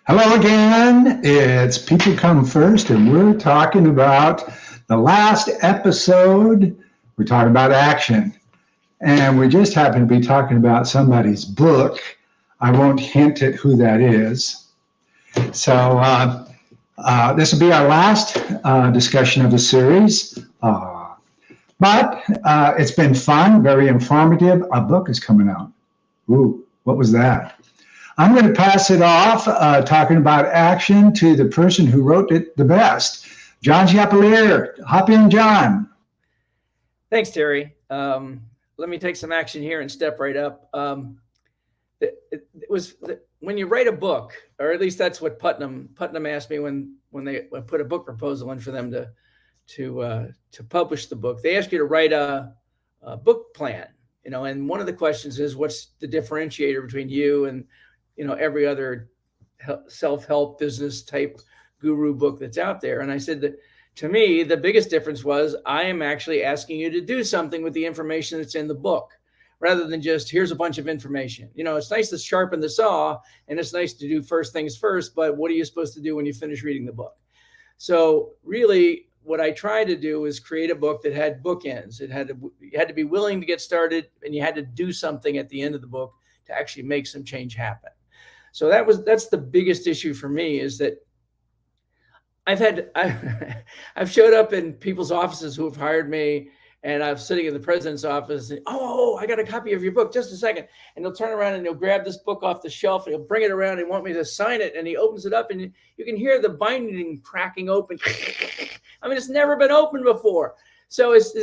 Hello again. It's People Come First, and we're talking about the last episode. We're talking about action, and we just happen to be talking about somebody's book. I won't hint at who that is. So this will be our last discussion of the series. But it's been fun, very informative. A book is coming out. Ooh, what was that? I'm going to pass it off, talking about action, to the person who wrote it the best, John Chappelear. Hop in, John. Thanks, Terry. Let me take some action here and step right up. When you write a book, or at least that's what Putnam asked me when they put a book proposal in for them to publish the book. They ask you to write a book plan, and one of the questions is, what's the differentiator between you and every other self-help business type guru book that's out there? And I said that to me, the biggest difference was I am actually asking you to do something with the information that's in the book, rather than just, here's a bunch of information. It's nice to sharpen the saw and it's nice to do first things first, but what are you supposed to do when you finish reading the book? So really what I tried to do was create a book that had bookends. You had to be willing to get started, and you had to do something at the end of the book to actually make some change happen. So that's the biggest issue for me, is that I've showed up in people's offices who have hired me, and I'm sitting in the president's office and, oh, I got a copy of your book, just a second. And he'll turn around and he'll grab this book off the shelf and he'll bring it around and want me to sign it. And he opens it up and you can hear the binding cracking open. I mean, it's never been opened before. So it's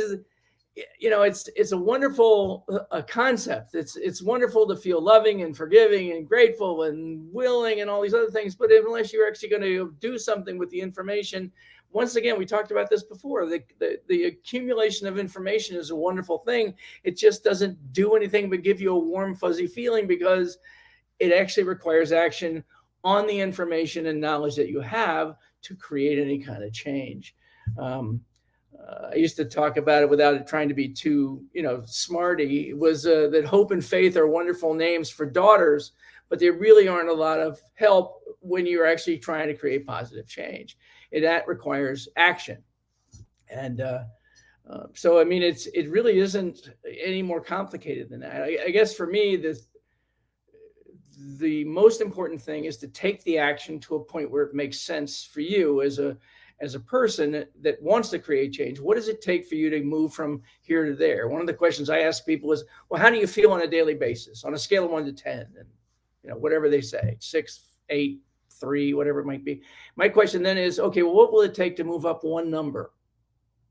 a wonderful concept. It's wonderful to feel loving and forgiving and grateful and willing and all these other things. But unless you're actually going to do something with the information, once again, we talked about this before, the accumulation of information is a wonderful thing. It just doesn't do anything but give you a warm, fuzzy feeling, because it actually requires action on the information and knowledge that you have to create any kind of change. I used to talk about it without trying to be too, smarty. It was that hope and faith are wonderful names for daughters, but they really aren't a lot of help when you're actually trying to create positive change. That requires action. And so, I mean, it really isn't any more complicated than that. I guess for me, the most important thing is to take the action to a point where it makes sense for you as a person that wants to create change. What does it take for you to move from here to there? One of the questions I ask people is, well, how do you feel on a daily basis on a scale of 1 to 10? And, whatever they say, 6, 8, 3, whatever it might be. My question then is, okay, well, what will it take to move up one number?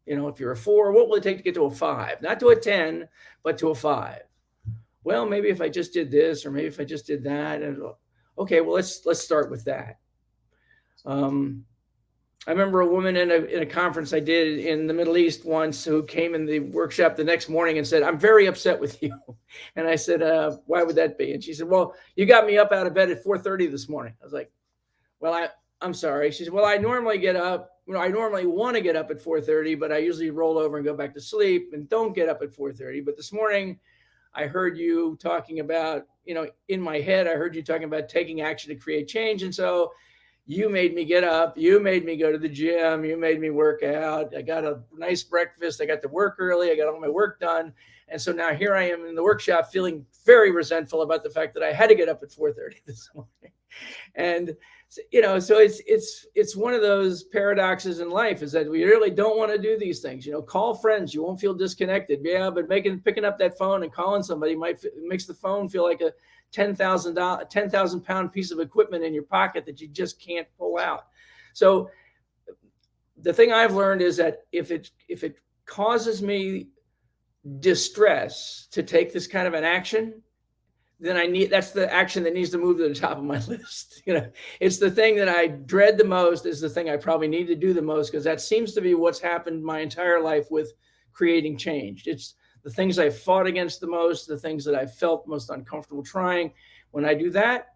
If you're a 4, what will it take to get to a 5? Not to a 10, but to a 5. Well, maybe if I just did this, or maybe if I just did that. And okay, well, let's start with that. I remember a woman in a conference I did in the Middle East once, who came in the workshop the next morning and said, I'm very upset with you. And I said, why would that be? And she said, well, you got me up out of bed at 4:30 this morning. I was like, well, I'm sorry. She said, well, I normally get up, I normally want to get up at 4:30, but I usually roll over and go back to sleep and don't get up at 4:30. But this morning I heard you talking about, in my head, I heard you talking about taking action to create change. And so you made me get up, you made me go to the gym, you made me work out. I got a nice breakfast. I got to work early. I got all my work done. And so now here I am in the workshop feeling very resentful about the fact that I had to get up at 4:30 this morning. And, so it's one of those paradoxes in life, is that we really don't want to do these things. Call friends. You won't feel disconnected. Yeah, but picking up that phone and calling somebody makes the phone feel like a 10,000 pound piece of equipment in your pocket that you just can't pull out. So the thing I've learned is that if it causes me distress to take this kind of an action, then that's the action that needs to move to the top of my list. It's the thing that I dread the most, is the thing I probably need to do the most, because that seems to be what's happened my entire life with creating change. It's the things I fought against the most, the things that I felt most uncomfortable trying. When I do that,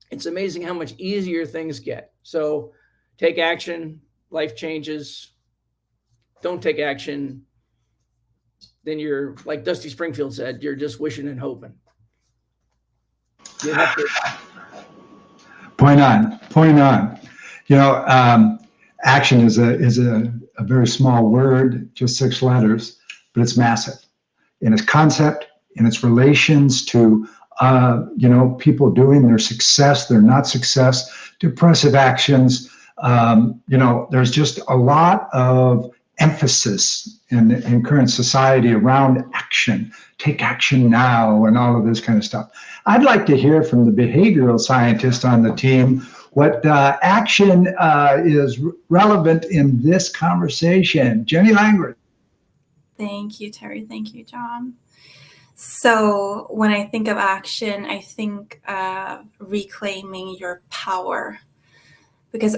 it's amazing how much easier things get. So take action, life changes. Don't take action, then you're, like Dusty Springfield said, you're just wishing and hoping. Point on, point on. Action is a very small word, just 6 letters, but it's massive in its concept, in its relations to, people doing their success, their not success, depressive actions. There's just a lot of emphasis in current society around action. Take action now and all of this kind of stuff. I'd like to hear from the behavioral scientist on the team what action is relevant in this conversation. Jenny Langford. Thank you, Terry. Thank you, John. So when I think of action, I think reclaiming your power, because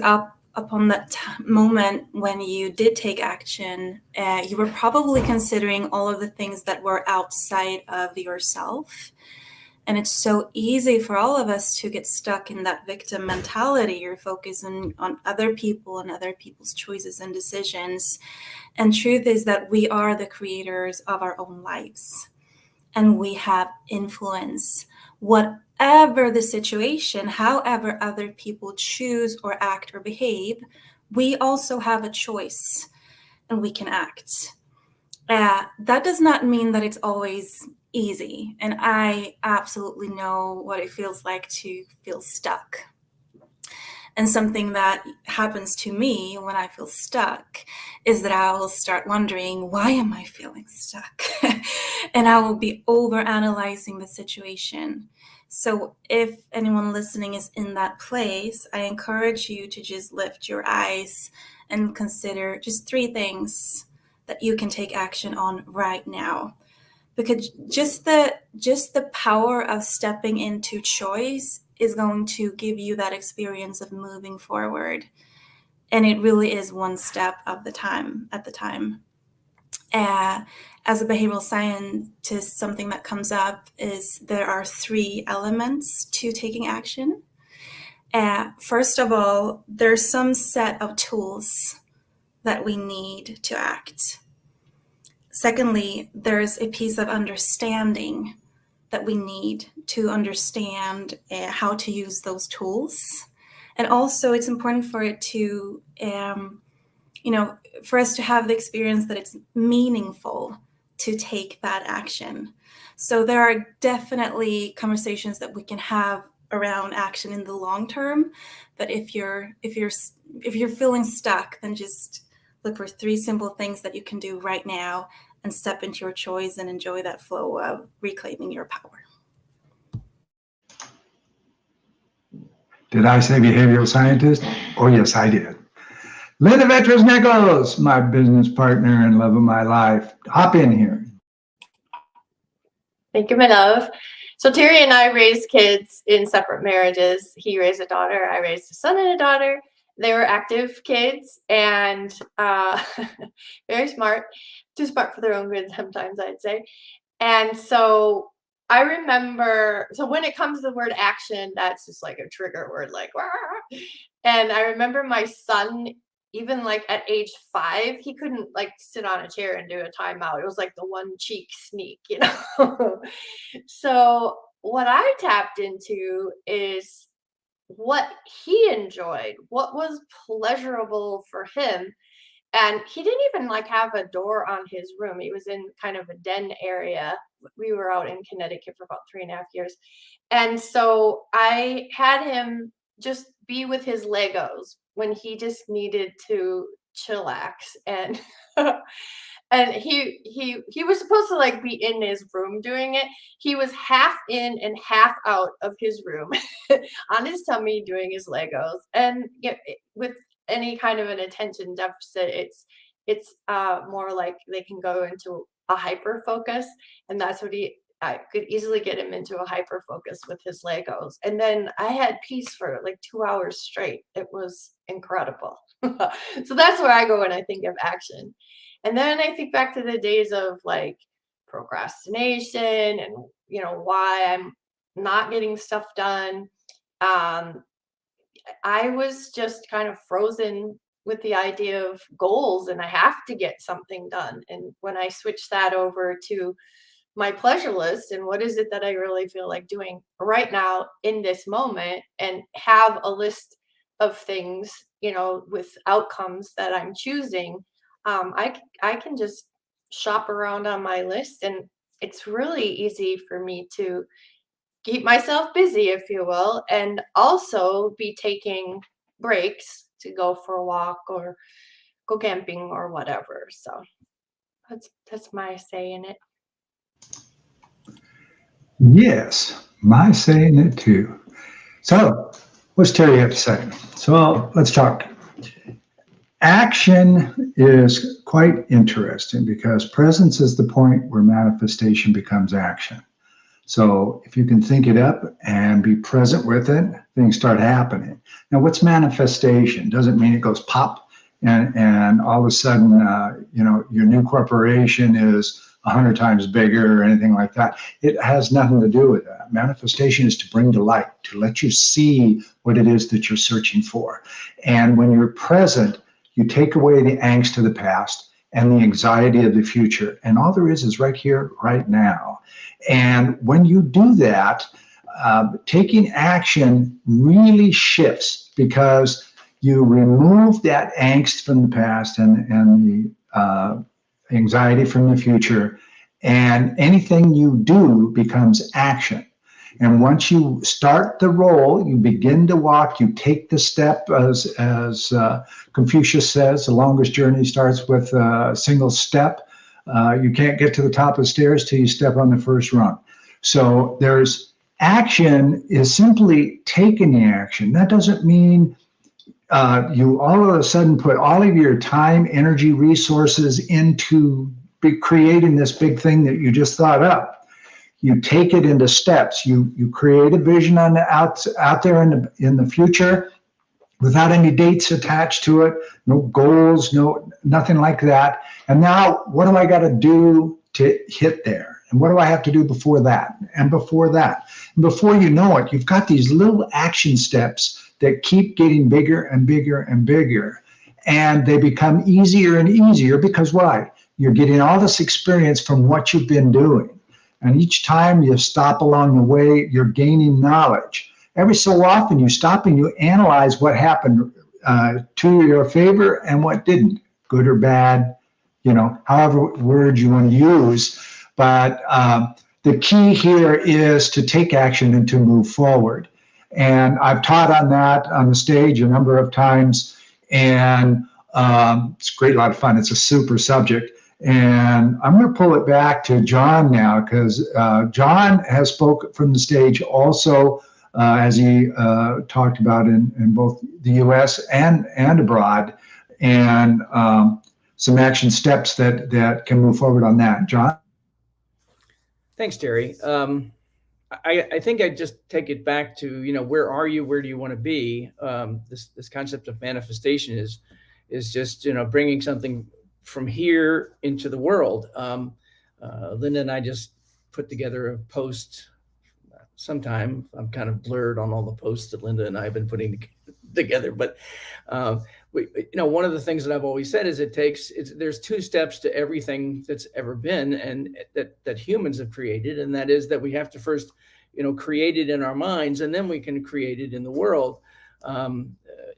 upon that moment when you did take action, you were probably considering all of the things that were outside of yourself. And it's so easy for all of us to get stuck in that victim mentality. You're focusing on other people and other people's choices and decisions. And truth is that we are the creators of our own lives. And we have influence. Whatever the situation, however other people choose or act or behave, we also have a choice and we can act. That does not mean that it's always easy. And I absolutely know what it feels like to feel stuck. And something that happens to me when I feel stuck is that I will start wondering, why am I feeling stuck? And I will be overanalyzing the situation. So if anyone listening is in that place, I encourage you to just lift your eyes and consider just 3 things that you can take action on right now. Because just the power of stepping into choice is going to give you that experience of moving forward. And it really is one step at the time. As a behavioral scientist, something that comes up is there are 3 elements to taking action. First of all, there's some set of tools that we need to act. Secondly, there's a piece of understanding that we need to understand how to use those tools. And also it's important for it to, for us to have the experience that it's meaningful to take that action. So there are definitely conversations that we can have around action in the long term. But if you're feeling stuck, then just look for 3 simple things that you can do right now and step into your choice and enjoy that flow of reclaiming your power. Did I say behavioral scientist? Oh, yes, I did. Linda Vetras-Nichols, my business partner and love of my life. Hop in here. Thank you, my love. So Terry and I raised kids in separate marriages. He raised a daughter, I raised a son and a daughter. They were active kids and very smart, too smart for their own good sometimes, I'd say. And so I remember, so when it comes to the word action, that's just like a trigger word, like, wah! And I remember my son, even like at age 5, he couldn't like sit on a chair and do a timeout. It was like the one cheek sneak, So what I tapped into is what he enjoyed, what was pleasurable for him. And he didn't even like have a door on his room. He was in kind of a den area. We were out in Connecticut for about 3.5 years. And so I had him just be with his Legos when he just needed to chillax. And and he was supposed to like be in his room doing it. He was half in and half out of his room on his tummy doing his Legos. And with any kind of an attention deficit, it's more like they can go into a hyper focus, and that's what I could easily get him into a hyper focus with his Legos. And then I had peace for like 2 hours straight. It was incredible. So that's where I go when I think of action. And then I think back to the days of like procrastination and why I'm not getting stuff done. I was just kind of frozen with the idea of goals and I have to get something done. And when I switched that over to my pleasure list and what is it that I really feel like doing right now in this moment, and have a list of things, with outcomes that I'm choosing. I can just shop around on my list, and it's really easy for me to keep myself busy, if you will, and also be taking breaks to go for a walk or go camping or whatever. So that's my say in it. Yes, my saying it too. So, what's Terry have to say? So, let's talk. Action is quite interesting because presence is the point where manifestation becomes action. So, if you can think it up and be present with it, things start happening. Now, what's manifestation? Doesn't mean it goes pop and all of a sudden, your new corporation is 100 times bigger or anything like that. It has nothing to do with that. Manifestation is to bring to light, to let you see what it is that you're searching for. And when you're present, you take away the angst of the past and the anxiety of the future. And all there is right here, right now. And when you do that, taking action really shifts because you remove that angst from the past and the anxiety from the future, and anything you do becomes action. And once you start the roll, you begin to walk, you take the step, as Confucius says, the longest journey starts with a single step. You can't get to the top of the stairs till you step on the first rung. So there's action is simply taking the action. That doesn't mean you all of a sudden put all of your time, energy, resources into creating this big thing that you just thought up. You take it into steps. You create a vision on the out there in the future without any dates attached to it, no goals, nothing like that. And now, what do I got to do to hit there? And what do I have to do before that? And before that? And before you know it, you've got these little action steps that keep getting bigger and bigger and bigger. And they become easier and easier because why? You're getting all this experience from what you've been doing. And each time you stop along the way, you're gaining knowledge. Every so often you stop and you analyze what happened to your favor and what didn't, good or bad, however word you want to use. But the key here is to take action and to move forward. And I've taught on that on the stage a number of times, and it's a lot of fun. It's a super subject. And I'm going to pull it back to John now, because John has spoke from the stage also, as he talked about in both the U.S. and abroad, and some action steps that can move forward on that. John? Thanks, Terry. I think I'd just take it back to, where are you? Where do you want to be? This concept of manifestation is just, bringing something from here into the world. Linda and I just put together a post sometime. I'm kind of blurred on all the posts that Linda and I have been putting together, but one of the things that I've always said is there's two steps to everything that's ever been and that humans have created. And that is that we have to first, create it in our minds, and then we can create it in the world.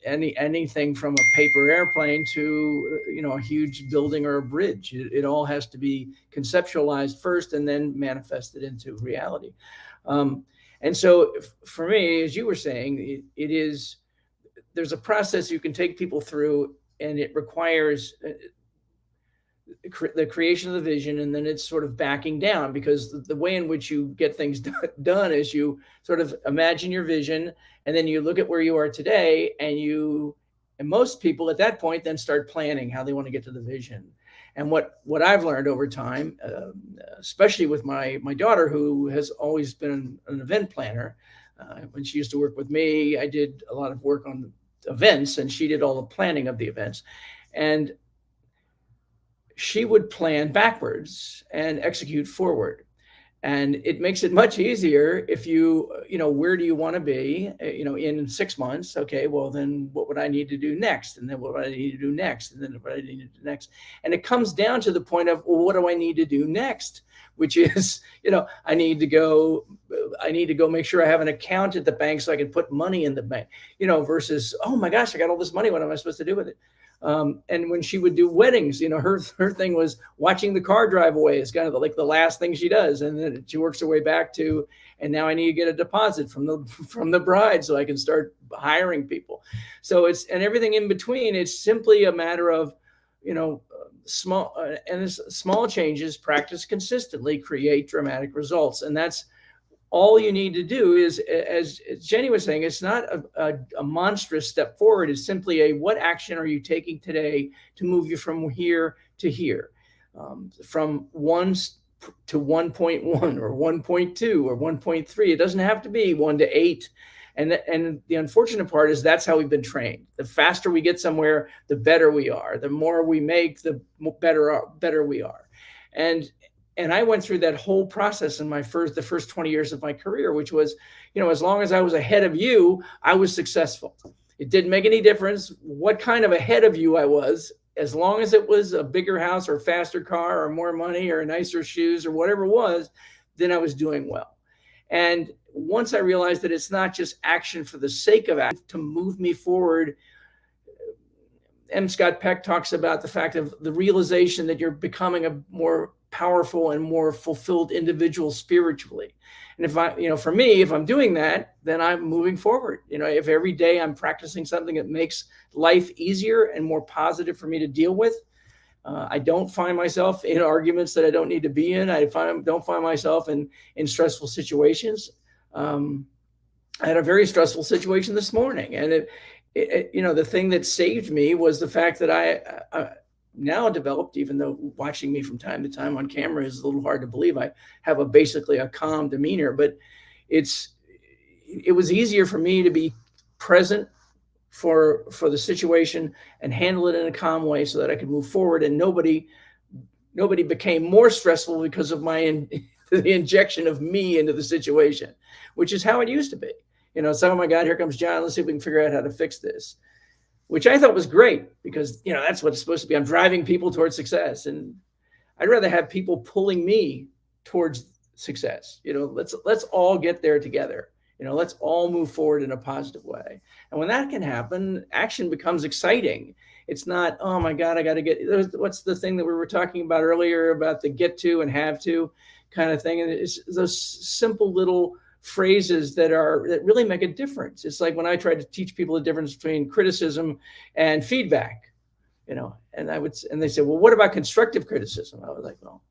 Anything from a paper airplane to, a huge building or a bridge. It all has to be conceptualized first and then manifested into reality. And so for me, as you were saying, there's a process you can take people through, and it requires the creation of the vision, and then it's sort of backing down, because the way in which you get things done is you sort of imagine your vision, and then you look at where you are today, and most people at that point then start planning how they want to get to the vision. And what I've learned over time, especially with my daughter, who has always been an event planner, when she used to work with me, I did a lot of work on events, and she did all the planning of the events. And she would plan backwards and execute forward. And it makes it much easier if where do you want to be, in 6 months? Okay, well, then what would I need to do next? And then what would I need to do next? And then what I need to do next? And it comes down to the point of, well, what do I need to do next? Which is, I need to go make sure I have an account at the bank so I can put money in the bank, versus, oh my gosh, I got all this money. What am I supposed to do with it? And when she would do weddings, her thing was watching the car drive away. It's kind of like the last thing she does. And then she works her way back to, and now I need to get a deposit from the bride so I can start hiring people. So and everything in between, it's simply a matter of, small changes practiced consistently create dramatic results. And that's all you need to do. Is, as Jenny was saying, it's not a monstrous step forward. It's simply what action are you taking today to move you from here to here, from 1 to 1.1 or 1.2 or 1.3. It doesn't have to be 1 to 8. And the unfortunate part is that's how we've been trained. The faster we get somewhere, the better we are. The more we make, the better we are. And I went through that whole process in the first 20 years of my career, which was, as long as I was ahead of you, I was successful. It didn't make any difference what kind of ahead of you I was, as long as it was a bigger house or a faster car or more money or nicer shoes or whatever it was, then I was doing well. And once I realized that it's not just action for the sake of action to move me forward, Scott Peck talks about the fact of the realization that you're becoming a more powerful and more fulfilled individual spiritually. And for me, if I'm doing that, then I'm moving forward. If every day I'm practicing something that makes life easier and more positive for me to deal with, I don't find myself in arguments that I don't need to be in. Don't find myself in stressful situations. I had a very stressful situation this morning, and the thing that saved me was the fact that I now developed, even though watching me from time to time on camera is a little hard to believe, I have basically a calm demeanor, but it was easier for me to be present for the situation and handle it in a calm way so that I could move forward, and nobody became more stressful because of the injection of me into the situation, which is how it used to be. Oh my God, here comes John. Let's see if we can figure out how to fix this, which I thought was great because, that's what it's supposed to be. I'm driving people towards success, and I'd rather have people pulling me towards success. Let's all get there together. Let's all move forward in a positive way. And when that can happen, action becomes exciting. It's not, oh my God, I got to what's the thing that we were talking about earlier about the get to and have to kind of thing. And it's those simple little phrases that really make a difference. It's like when I try to teach people the difference between criticism and feedback, and they say, well, what about constructive criticism? I was like, well,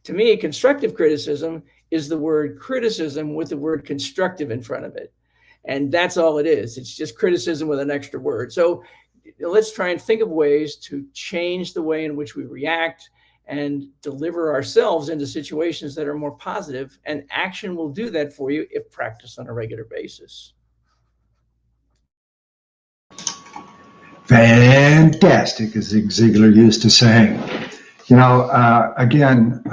to me, constructive criticism is the word criticism with the word constructive in front of it. And that's all it is. It's just criticism with an extra word. So let's try and think of ways to change the way in which we react and deliver ourselves into situations that are more positive. And action will do that for you if practiced on a regular basis. Fantastic, as Zig Ziglar used to say. Again,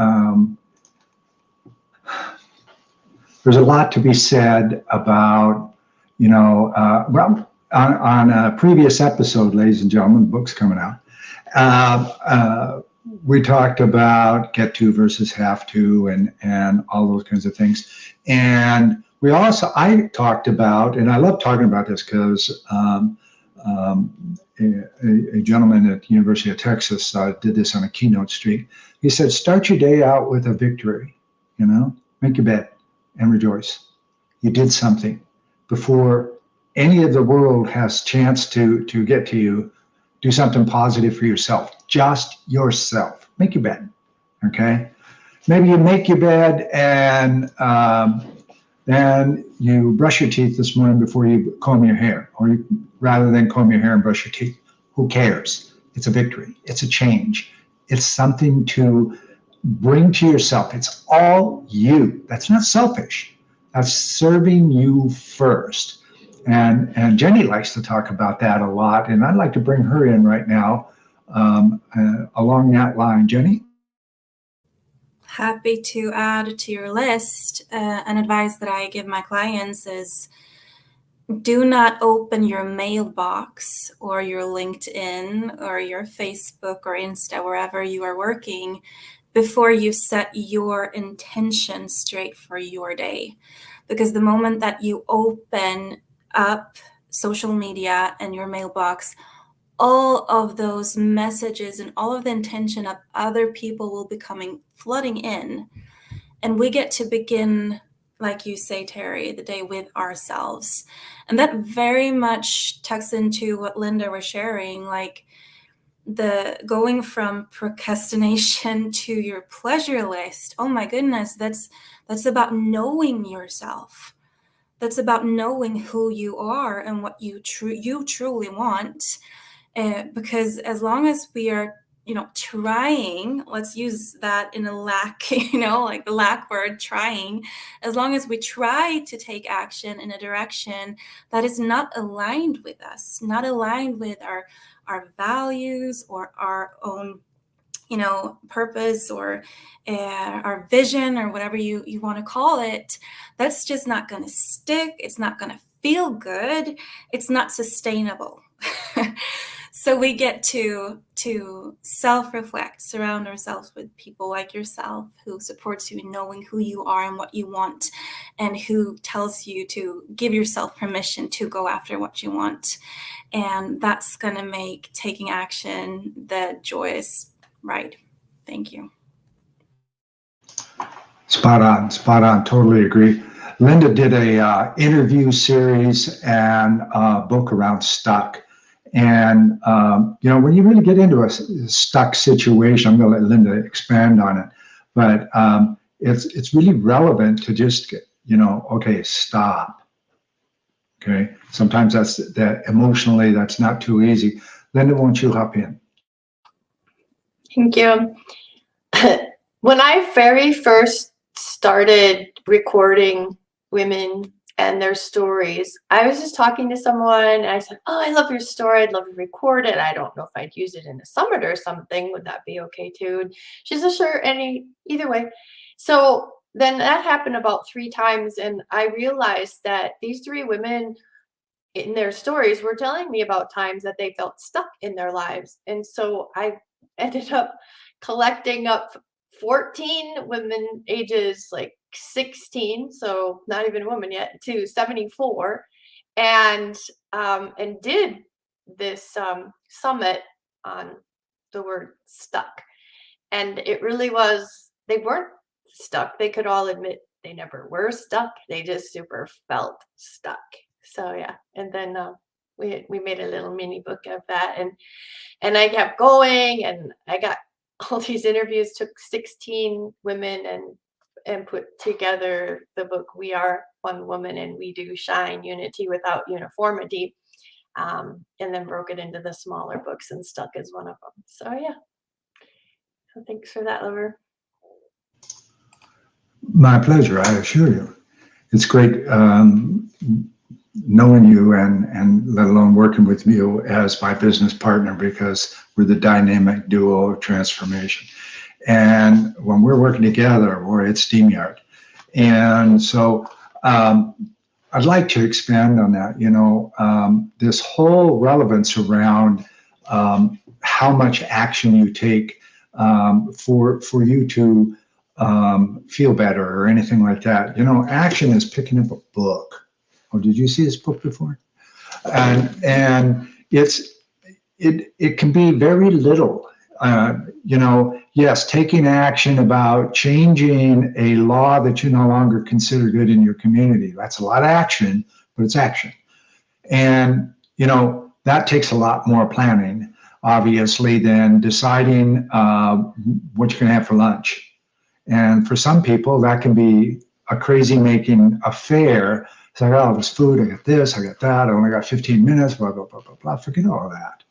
there's a lot to be said about, on a previous episode, ladies and gentlemen, the book's coming out. We talked about get to versus have to and all those kinds of things. And I talked about, and I love talking about this because a gentleman at the University of Texas did this on a keynote street. He said, start your day out with a victory, make your bed and rejoice. You did something before any of the world has chance to get to you. Do something positive for yourself, just yourself. Make your bed, okay? Maybe you make your bed and then you brush your teeth this morning before you comb your hair, or rather than comb your hair and brush your teeth. Who cares? It's a victory. It's a change. It's something to bring to yourself. It's all you. That's not selfish. That's serving you first. And Jenny likes to talk about that a lot, and I'd like to bring her in right now along that line. Jenny? Happy to add to your list. An advice that I give my clients is do not open your mailbox or your LinkedIn or your Facebook or Insta, wherever you are working, before you set your intention straight for your day. Because the moment that you open up social media and your mailbox, all of those messages and all of the intention of other people will be flooding in. And we get to begin, like you say, Terry, the day with ourselves. And that very much tucks into what Linda was sharing, like the going from procrastination to your pleasure list. Oh my goodness, that's about knowing yourself. That's about knowing who you are and what you truly want. Because as long as we are, trying, let's use that in a lack, like the lack word, trying, as long as we try to take action in a direction that is not aligned with us, not aligned with our values or our own, purpose or our vision or whatever you want to call it, that's just not going to stick. It's not going to feel good. It's not sustainable. So we get to self-reflect, surround ourselves with people like yourself who supports you in knowing who you are and what you want, and who tells you to give yourself permission to go after what you want. And that's going to make taking action the joyous ride. Thank you. Spot on. Totally agree. Linda did a interview series and a book around stuck. And, when you really get into a stuck situation, I'm going to let Linda expand on it, but it's really relevant to just, okay, stop. Okay. Sometimes that emotionally, that's not too easy. Linda, won't you hop in? Thank you. When I very first started recording women and their stories, I was just talking to someone and I said, "Oh, I love your story. I'd love to record it. I don't know if I'd use it in a summit or something. Would that be okay too?" And she said, "Sure, either way." So then that happened about 3 times, and I realized that these 3 women in their stories were telling me about times that they felt stuck in their lives. And so I ended up collecting up 14 women ages like 16, so not even a woman yet, to 74, and did this summit on the word stuck. And it really was, they weren't stuck. They could all admit they never were stuck. They just super felt stuck. So yeah, and then we made a little mini book of that, and I kept going, and I got all these interviews, took 16 women and put together the book We Are One Woman and We Do Shine, Unity Without Uniformity, and then broke it into the smaller books, and Stuck is one of them. So yeah, so thanks for that, Lover. My pleasure, I assure you. It's great knowing you and let alone working with you as my business partner, because we're the dynamic duo of transformation. And when we're working together, we're at SteamYard. And so I'd like to expand on that, this whole relevance around how much action you take for you to feel better or anything like that. Action is picking up a book. Oh, did you see this book before? And it can be very little. Yes, taking action about changing a law that you no longer consider good in your community. That's a lot of action, but it's action. And, that takes a lot more planning, obviously, than deciding what you're going to have for lunch. And for some people, that can be a crazy-making affair. It's like, oh, there's food, I got this, I got that, I only got 15 minutes, blah, blah, blah, blah, blah. Forget all of that.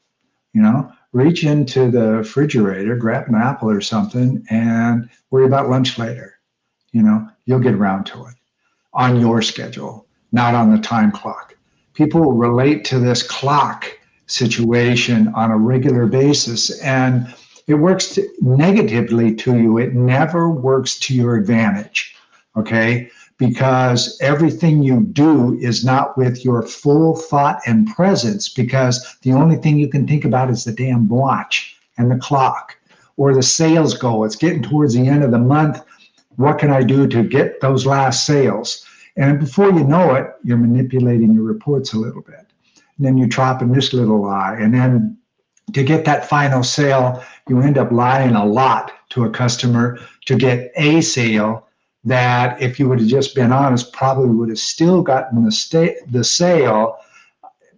Reach into the refrigerator, grab an apple or something, and worry about lunch later. You'll get around to it on your schedule, not on the time clock. People relate to this clock situation on a regular basis, and it works negatively to you. It never works to your advantage, okay? Because everything you do is not with your full thought and presence, because the only thing you can think about is the damn watch and the clock or the sales goal. It's getting towards the end of the month. What can I do to get those last sales? And before you know it, you're manipulating your reports a little bit. And then you're dropping this little lie. And then to get that final sale, you end up lying a lot to a customer to get a sale that, if you would have just been honest, probably would have still gotten the sale.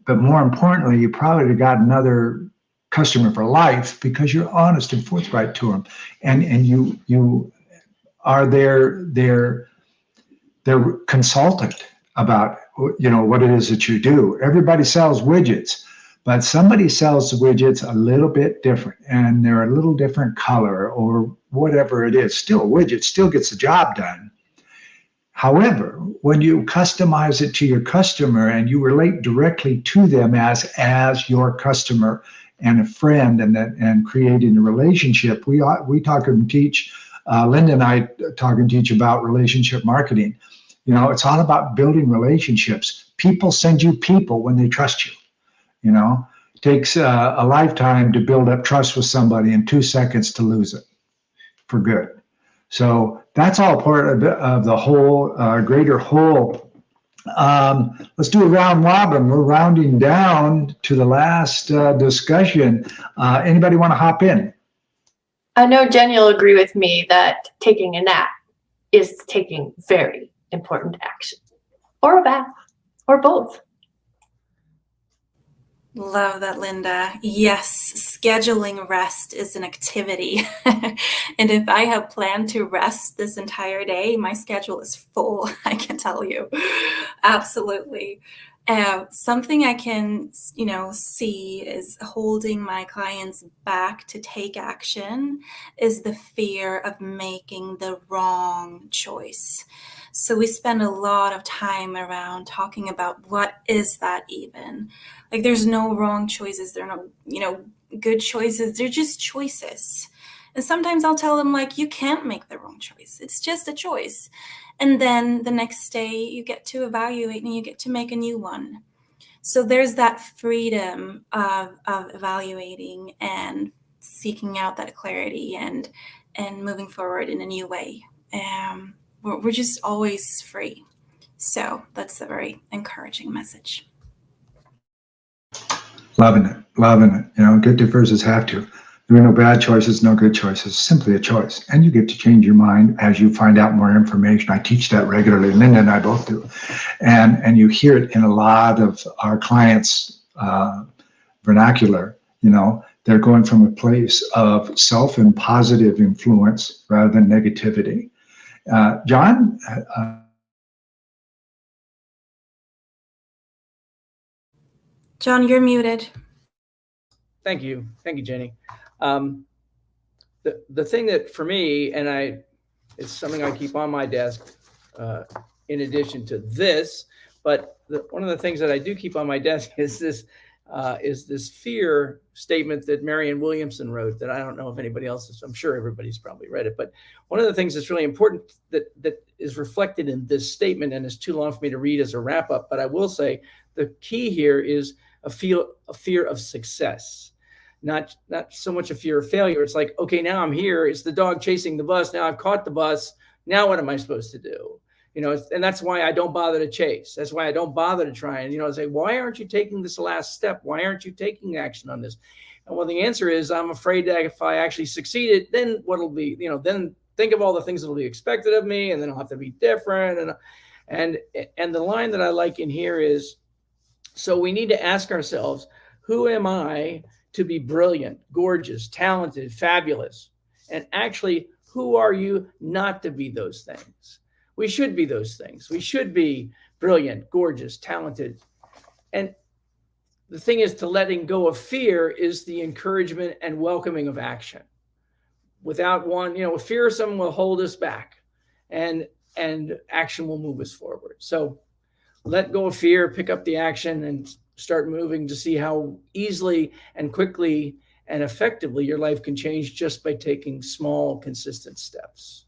But more importantly, you probably would have got another customer for life because you're honest and forthright to them. And you are their consultant about, you know, what it is that you do. Everybody sells widgets, but somebody sells the widgets a little bit different, and they're a little different color or whatever it is. Still a widget, still gets the job done. However, when you customize it to your customer and you relate directly to them as your customer and a friend, and creating a relationship, we talk and teach. Linda and I talk and teach about relationship marketing. You know, it's all about building relationships. People send you people when they trust you. You know, it takes a lifetime to build up trust with somebody and 2 seconds to lose it for good. So that's all part of the whole greater whole. Let's do a round robin. We're rounding down to the last discussion. Anybody want to hop in? I know Jenny will agree with me that taking a nap is taking very important action, or a bath, or both. Love that, Linda. Yes, scheduling rest is an activity. And if I have planned to rest this entire day, my schedule is full, I can tell you. Absolutely. Something I can, see is holding my clients back to take action is the fear of making the wrong choice. So we spend a lot of time around talking about what is that even? Like, there's no wrong choices. There are no, good choices. They're just choices. And sometimes I'll tell them, like, you can't make the wrong choice. It's just a choice. And then the next day you get to evaluate and you get to make a new one. So there's that freedom of evaluating and seeking out that clarity and moving forward in a new way. We're just always free. So that's a very encouraging message. Loving it. Get to versus have to. There are no bad choices, no good choices, simply a choice. And you get to change your mind as you find out more information. I teach that regularly. Linda and I both do. And you hear it in a lot of our clients' vernacular. They're going from a place of self and positive influence rather than negativity. John? John, you're muted. Thank you, Jenny. The thing that for me, and it's something I keep on my desk in addition to this, but one of the things that I do keep on my desk is this fear statement that Marianne Williamson wrote that I don't know if anybody else is, I'm sure everybody's probably read it, but one of the things that's really important that is reflected in this statement, and it's too long for me to read as a wrap up, but I will say the key here is a fear of success. Not so much a fear of failure. It's like, okay, now I'm here. It's the dog chasing the bus. Now I've caught the bus. Now what am I supposed to do? And that's why I don't bother to chase. That's why I don't bother to try and, say, why aren't you taking this last step? Why aren't you taking action on this? And well, the answer is, I'm afraid that if I actually succeeded, then what'll be, then think of all the things that'll be expected of me, and then I'll have to be different. And the line that I like in here is, so we need to ask ourselves, who am I to be brilliant, gorgeous, talented, fabulous? And actually, who are you not to be those things? We should be those things. We should be brilliant, gorgeous, talented. And the thing is, to letting go of fear is the encouragement and welcoming of action. Without one, fearsome will hold us back, and action will move us forward. So let go of fear, pick up the action, and start moving to see how easily and quickly And effectively, your life can change just by taking small, consistent steps.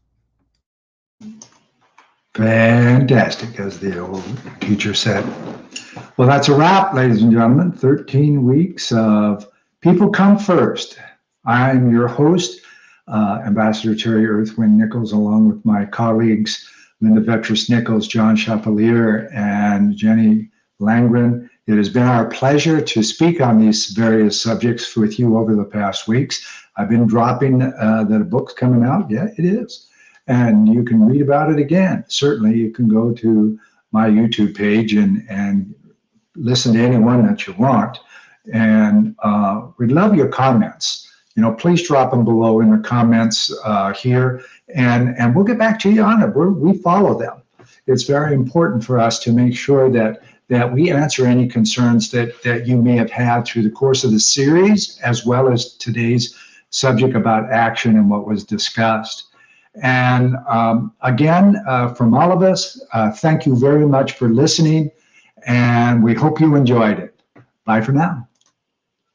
Fantastic, as the old teacher said. Well, that's a wrap, ladies and gentlemen. 13 weeks of People Come First. I'm your host, Ambassador Terry 𝘖𝙗☞ along with my colleagues, Linda Vetras-Nichols, John Chappelear, and Jenny Langren. It has been our pleasure to speak on these various subjects with you over the past weeks. I've been dropping that a book's coming out. Yeah, it is. And you can read about it again. Certainly, you can go to my YouTube page and listen to anyone that you want. And we'd love your comments. You know, please drop them below in the comments here, and we'll get back to you on it. We follow them. It's very important for us to make sure that we answer any concerns that you may have had through the course of the series, as well as today's subject about action and what was discussed. And again, from all of us, thank you very much for listening, and we hope you enjoyed it. Bye for now.